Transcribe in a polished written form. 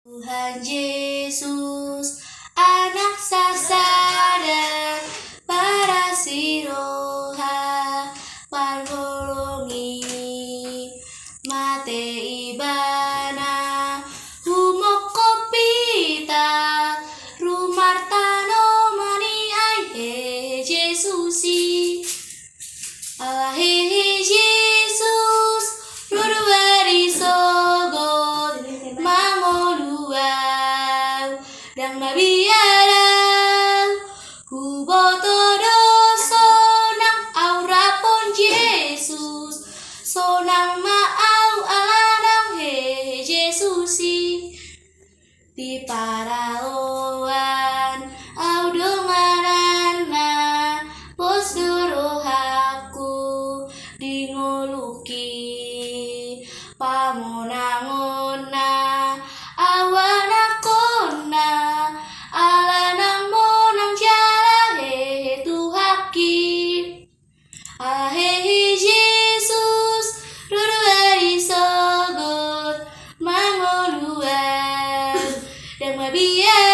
Tuhan Yesus, anak sasada, para siroha, pargolongi, mate ibana, humokopita, rumartano mani ai Jesusi, Allah Jesus, Ruduari sogot, mangoluau, dan mabiarau, hubotodo sonang aurapon Jesus, sonang maau alanang Jesusi, di paraoan au donganana pos dorohaku di ngoluki pamonangona awanakona alanang monang jala tuhaki ahehi Jesus ruduari sogot mangoluan dan mabiar